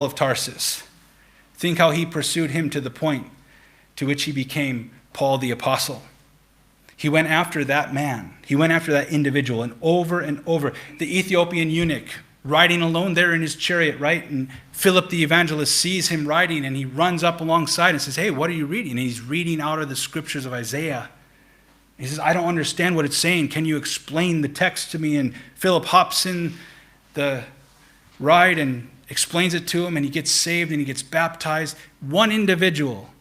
of Tarsus. Think how he pursued him to the point to which he became Paul the Apostle. He went after that man. He went after that individual, and over. The Ethiopian eunuch, riding alone there in his chariot, right? And Philip the evangelist sees him riding, and he runs up alongside and says, "Hey, what are you reading?" And he's reading out of the scriptures of Isaiah. He says, "I don't understand what it's saying. Can you explain the text to me?" And Philip hops in the ride and explains it to him, and he gets saved and he gets baptized. One individual.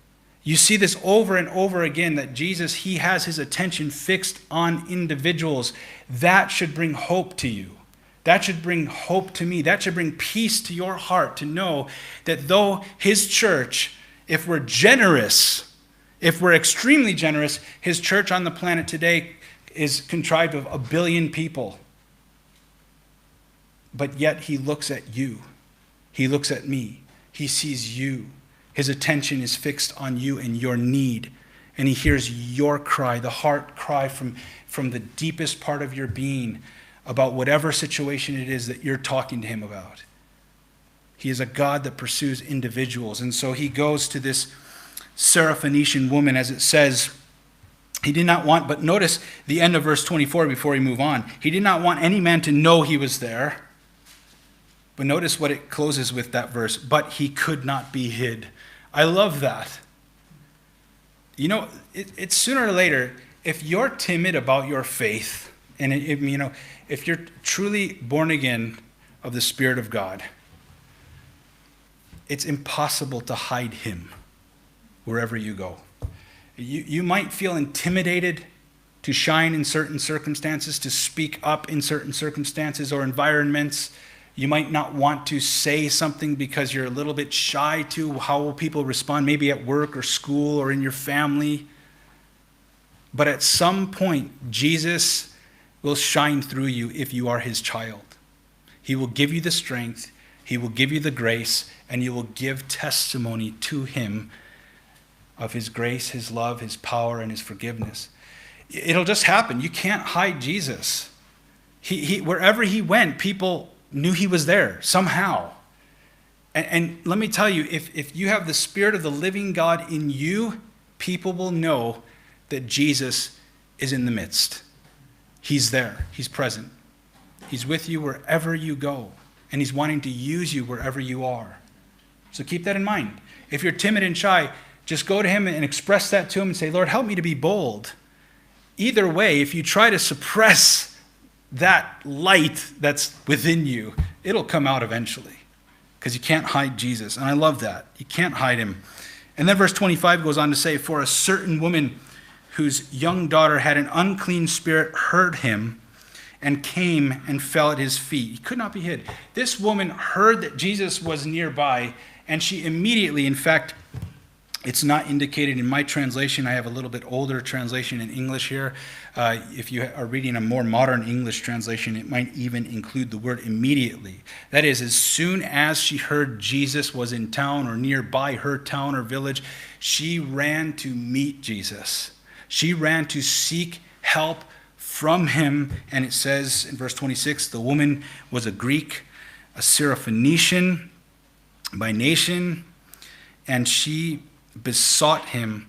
You see this over and over again, that Jesus, he has his attention fixed on individuals. That should bring hope to you. That should bring hope to me. That should bring peace to your heart to know that though his church, if we're generous, if we're extremely generous, his church on the planet today is contrived of 1 billion people. But yet he looks at you. He looks at me. He sees you. His attention is fixed on you and your need. And he hears your cry, the heart cry from the deepest part of your being about whatever situation it is that you're talking to him about. He is a God that pursues individuals. And so he goes to this Syrophoenician woman, as it says. He did not want, but notice the end of verse 24 before we move on. He did not want any man to know he was there. But notice what it closes with, that verse. But he could not be hid. I love that. You know, it's sooner or later, if you're timid about your faith, and if you're truly born again of the Spirit of God, it's impossible to hide him wherever you go. You might feel intimidated to shine in certain circumstances, to speak up in certain circumstances or environments. You might not want to say something because you're a little bit shy to how will people respond, maybe at work or school or in your family. But at some point, Jesus will shine through you if you are his child. He will give you the strength, he will give you the grace, and you will give testimony to him of his grace, his love, his power, and his forgiveness. It'll just happen. You can't hide Jesus. He wherever he went, people knew he was there somehow. And let me tell you, if you have the Spirit of the living God in you, people will know that Jesus is in the midst. He's there. He's present. He's with you wherever you go. And he's wanting to use you wherever you are. So keep that in mind. If you're timid and shy, just go to him and express that to him and say, "Lord, help me to be bold." Either way, if you try to suppress that light that's within you, it'll come out eventually, because you can't hide Jesus. And I love that. You can't hide him. And then verse 25 goes on to say, "For a certain woman whose young daughter had an unclean spirit heard him and came and fell at his feet." He could not be hid. This woman heard that Jesus was nearby, and she immediately, in fact, it's not indicated in my translation. I have a little bit older translation in English here. If you are reading a more modern English translation, it might even include the word immediately. That is, as soon as she heard Jesus was in town or nearby her town or village, she ran to meet Jesus. She ran to seek help from him. And it says in verse 26, the woman was a Greek, a Syrophoenician by nation, and she besought him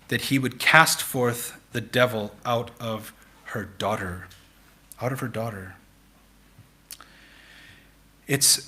that he would cast forth the devil out of her daughter. Out of her daughter. It's